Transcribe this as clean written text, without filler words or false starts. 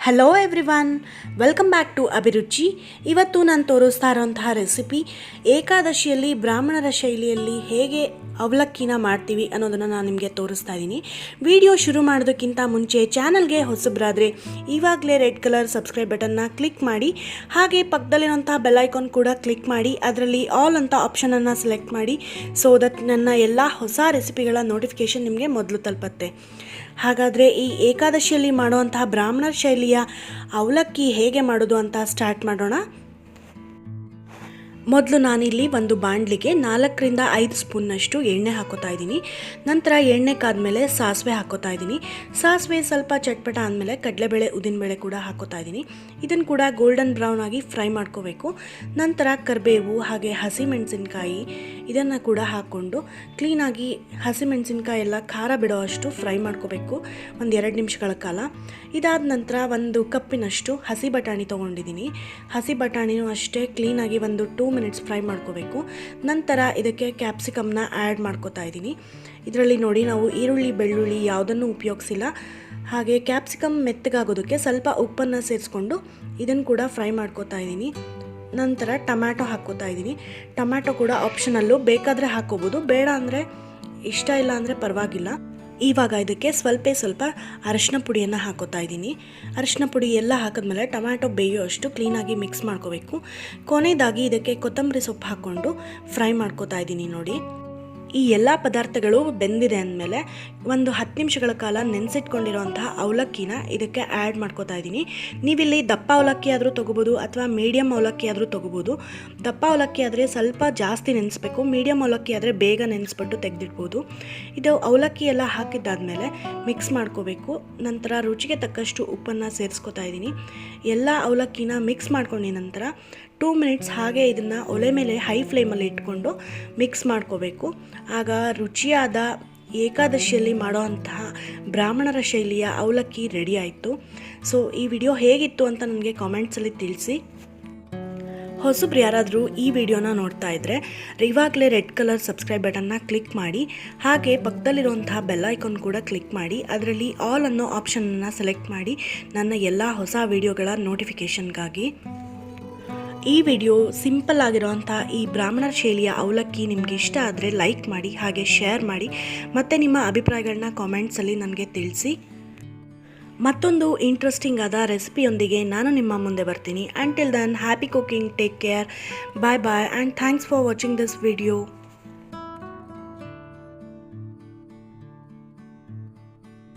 Hello everyone, welcome back to Abhiruchi. ಇವತ್ತು ನಾನು ತೋರಿಸ್ತಾ ಇರೋಂತಹ ರೆಸಿಪಿ ಏಕಾದಶಿಯಲ್ಲಿ ಬ್ರಾಹ್ಮಣರ ಶೈಲಿಯಲ್ಲಿ ಹೇಗೆ ಅವಲಕ್ಕಿನ ಮಾಡ್ತೀವಿ ಅನ್ನೋದನ್ನು ನಾನು ನಿಮಗೆ ತೋರಿಸ್ತಾ ಇದ್ದೀನಿ. ವಿಡಿಯೋ ಶುರು ಮಾಡೋದಕ್ಕಿಂತ ಮುಂಚೆ ಚಾನಲ್ಗೆ ಹೊಸಬ್ರಾದರೆ ಇವಾಗಲೇ ರೆಡ್ ಕಲರ್ ಸಬ್ಸ್ಕ್ರೈಬ್ ಬಟನ್ನ ಕ್ಲಿಕ್ ಮಾಡಿ, ಹಾಗೆ ಪಕ್ಕದಲ್ಲಿರೋಂಥ ಬೆಲ್ ಐಕಾನ್ ಕೂಡ ಕ್ಲಿಕ್ ಮಾಡಿ, ಅದರಲ್ಲಿ ಆಲ್ ಅಂತ ಆಪ್ಷನನ್ನು ಸೆಲೆಕ್ಟ್ ಮಾಡಿ, ಸೊ ದಟ್ ನನ್ನ ಎಲ್ಲ ಹೊಸ ರೆಸಿಪಿಗಳ ನೋಟಿಫಿಕೇಷನ್ ನಿಮಗೆ ಮೊದಲು ತಲುಪುತ್ತೆ. ಹಾಗಾದರೆ ಈ ಏಕಾದಶಿಯಲ್ಲಿ ಮಾಡುವಂತಹ ಬ್ರಾಹ್ಮಣರ ಶೈಲಿಯ ಅವಲಕ್ಕಿ ಹೇಗೆ ಮಾಡೋದು ಅಂತ ಸ್ಟಾರ್ಟ್ ಮಾಡೋಣ. ಮೊದಲು ನಾನಿಲ್ಲಿ ಒಂದು ಬಾಣಲಿಗೆ 4ರಿಂದ 5 ಸ್ಪೂನ್ನಷ್ಟು ಎಣ್ಣೆ ಹಾಕೋತಾ ಇದ್ದೀನಿ. ನಂತರ ಎಣ್ಣೆ ಕಾದ್ಮೇಲೆ ಸಾಸಿವೆ ಹಾಕೋತಾ ಇದ್ದೀನಿ. ಸಾಸಿವೆ ಸ್ವಲ್ಪ ಚಟ್ಪಟ ಆದಮೇಲೆ ಕಡಲೆಬೇಳೆ ಉದ್ದಿನಬೇಳೆ ಕೂಡ ಹಾಕೋತಾ ಇದ್ದೀನಿ. ಇದನ್ನು ಕೂಡ ಗೋಲ್ಡನ್ ಬ್ರೌನ್ ಆಗಿ ಫ್ರೈ ಮಾಡ್ಕೋಬೇಕು. ನಂತರ ಕರಿಬೇವು ಹಾಗೆ ಹಸಿಮೆಣಸಿನ್ಕಾಯಿ ಇದನ್ನು ಕೂಡ ಹಾಕ್ಕೊಂಡು ಕ್ಲೀನಾಗಿ ಹಸಿಮೆಣಸಿನ್ಕಾಯಿ ಎಲ್ಲ ಖಾರ ಬಿಡೋ ಅಷ್ಟು ಫ್ರೈ ಮಾಡ್ಕೋಬೇಕು 1-2 ನಿಮಿಷಗಳ ಕಾಲ. ಇದಾದ ನಂತರ 1 ಕಪ್ಪಿನಷ್ಟು ಹಸಿ ಬಟಾಣಿ ತೊಗೊಂಡಿದ್ದೀನಿ. ಹಸಿ ಬಟಾಣಿನೂ ಅಷ್ಟೇ ಕ್ಲೀನಾಗಿ 2 ಮಿನಿಟ್ಸ್ ಫ್ರೈ ಮಾಡ್ಕೋಬೇಕು. ನಂತರ ಇದಕ್ಕೆ ಕ್ಯಾಪ್ಸಿಕಮ್ನ ಆ್ಯಡ್ ಮಾಡ್ಕೋತಾ ಇದ್ದೀನಿ. ಇದರಲ್ಲಿ ನೋಡಿ, ನಾವು ಈರುಳ್ಳಿ ಬೆಳ್ಳುಳ್ಳಿ ಯಾವುದನ್ನು ಉಪಯೋಗಿಸಿಲ್ಲ. ಹಾಗೆ ಕ್ಯಾಪ್ಸಿಕಮ್ ಮೆತ್ತಗಾಗೋದಕ್ಕೆ ಸ್ವಲ್ಪ ಉಪ್ಪನ್ನು ಸೇರಿಸ್ಕೊಂಡು ಇದನ್ನು ಕೂಡ ಫ್ರೈ ಮಾಡ್ಕೋತಾ ಇದ್ದೀನಿ. ನಂತರ ಟೊಮ್ಯಾಟೊ ಹಾಕ್ಕೋತಾ ಇದ್ದೀನಿ. ಟೊಮ್ಯಾಟೊ ಕೂಡ ಆಪ್ಷನಲ್ಲು, ಬೇಕಾದರೆ ಹಾಕ್ಕೋಬೋದು, ಬೇಡ ಅಂದರೆ ಇಷ್ಟ ಇಲ್ಲ ಅಂದರೆ ಪರವಾಗಿಲ್ಲ. ಇವಾಗ ಇದಕ್ಕೆ ಸ್ವಲ್ಪ ಅರಿಶಿನ ಪುಡಿಯನ್ನು ಹಾಕೋತಾ ಇದ್ದೀನಿ. ಅರಿಶಿನ ಪುಡಿ ಎಲ್ಲ ಹಾಕಿದ್ಮೇಲೆ ಟೊಮ್ಯಾಟೊ ಬೇಯೋ ಅಷ್ಟು ಕ್ಲೀನಾಗಿ ಮಿಕ್ಸ್ ಮಾಡ್ಕೋಬೇಕು. ಕೊನೆಯದಾಗಿ ಇದಕ್ಕೆ ಕೊತ್ತಂಬರಿ ಸೊಪ್ಪು ಹಾಕ್ಕೊಂಡು ಫ್ರೈ ಮಾಡ್ಕೋತಾ ಇದ್ದೀನಿ. ನೋಡಿ, ಈ ಎಲ್ಲ ಪದಾರ್ಥಗಳು ಬೆಂದಿದೆ ಅಂದಮೇಲೆ 10 ನಿಮಿಷಗಳ ಕಾಲ ನೆನೆಸಿಟ್ಕೊಂಡಿರೋಂತಹ ಅವಲಕ್ಕಿನ ಇದಕ್ಕೆ ಆ್ಯಡ್ ಮಾಡ್ಕೋತಾ ಇದ್ದೀನಿ. ನೀವಿಲ್ಲಿ ದಪ್ಪ ಅವಲಕ್ಕಿ ಆದರೂ ತೊಗೋಬೋದು ಅಥವಾ ಮೀಡಿಯಮ್ ಅವಲಕ್ಕಿ ಆದರೂ ತೊಗೋಬೋದು. ದಪ್ಪ ಅವಲಕ್ಕಿ ಆದರೆ ಸ್ವಲ್ಪ ಜಾಸ್ತಿ ನೆನೆಸ್ಬೇಕು, ಮೀಡಿಯಮ್ ಅವಲಕ್ಕಿ ಆದರೆ ಬೇಗ ನೆನೆಸ್ಬಿಟ್ಟು ತೆಗೆದಿಡ್ಬೋದು. ಇದು ಅವಲಕ್ಕಿ ಎಲ್ಲ ಹಾಕಿದ್ದಾದಮೇಲೆ ಮಿಕ್ಸ್ ಮಾಡ್ಕೋಬೇಕು. ನಂತರ ರುಚಿಗೆ ತಕ್ಕಷ್ಟು ಉಪ್ಪನ್ನು ಸೇರಿಸ್ಕೋತಾ ಇದ್ದೀನಿ. ಎಲ್ಲ ಅವಲಕ್ಕಿನ ಮಿಕ್ಸ್ ಮಾಡ್ಕೊಂಡ ನಂತರ 2 ಮಿನಿಟ್ಸ್ ಹಾಗೆ ಇದನ್ನು ಒಲೆ ಮೇಲೆ ಹೈ ಫ್ಲೇಮಲ್ಲಿ ಇಟ್ಕೊಂಡು ಮಿಕ್ಸ್ ಮಾಡ್ಕೋಬೇಕು. ಆಗ ರುಚಿಯಾದ ಏಕಾದಶಿಯಲ್ಲಿ ಮಾಡೋವಂತಹ ಬ್ರಾಹ್ಮಣರ ಶೈಲಿಯ ಅವಲಕ್ಕಿ ರೆಡಿ ಆಯಿತು. ಸೊ ಈ ವಿಡಿಯೋ ಹೇಗಿತ್ತು ಅಂತ ನನಗೆ ಕಾಮೆಂಟ್ಸಲ್ಲಿ ತಿಳಿಸಿ. ಹೊಸಬ್ರು ಯಾರಾದರೂ ಈ ವಿಡಿಯೋನ ನೋಡ್ತಾ ಇದ್ದರೆ ಇವಾಗಲೇ ರೆಡ್ ಕಲರ್ ಸಬ್ಸ್ಕ್ರೈಬ್ ಬಟನ್ನ ಕ್ಲಿಕ್ ಮಾಡಿ, ಹಾಗೆ ಪಕ್ಕದಲ್ಲಿರುವಂತಹ ಬೆಲ್ ಐಕಾನ್ ಕೂಡ ಕ್ಲಿಕ್ ಮಾಡಿ, ಅದರಲ್ಲಿ ಆಲ್ ಅನ್ನೋ ಆಪ್ಷನನ್ನು ಸೆಲೆಕ್ಟ್ ಮಾಡಿ ನನ್ನ ಎಲ್ಲ ಹೊಸ ವಿಡಿಯೋಗಳ ನೋಟಿಫಿಕೇಷನ್ಗಾಗಿ. ಈ ವಿಡಿಯೋ ಸಿಂಪಲ್ ಆಗಿರೋವಂಥ ಈ ಬ್ರಾಹ್ಮಣರ ಶೈಲಿಯ ಅವಲಕ್ಕಿ ನಿಮಗೆ ಇಷ್ಟ ಆದರೆ ಲೈಕ್ ಮಾಡಿ, ಹಾಗೆ ಶೇರ್ ಮಾಡಿ, ಮತ್ತು ನಿಮ್ಮ ಅಭಿಪ್ರಾಯಗಳನ್ನ ಕಾಮೆಂಟ್ಸಲ್ಲಿ ನನಗೆ ತಿಳಿಸಿ. ಮತ್ತೊಂದು ಇಂಟ್ರೆಸ್ಟಿಂಗ್ ಆದ ರೆಸಿಪಿಯೊಂದಿಗೆ ನಾನು ನಿಮ್ಮ ಮುಂದೆ ಬರ್ತೀನಿ. Until then, happy cooking, take care, bye bye and thanks for watching this video.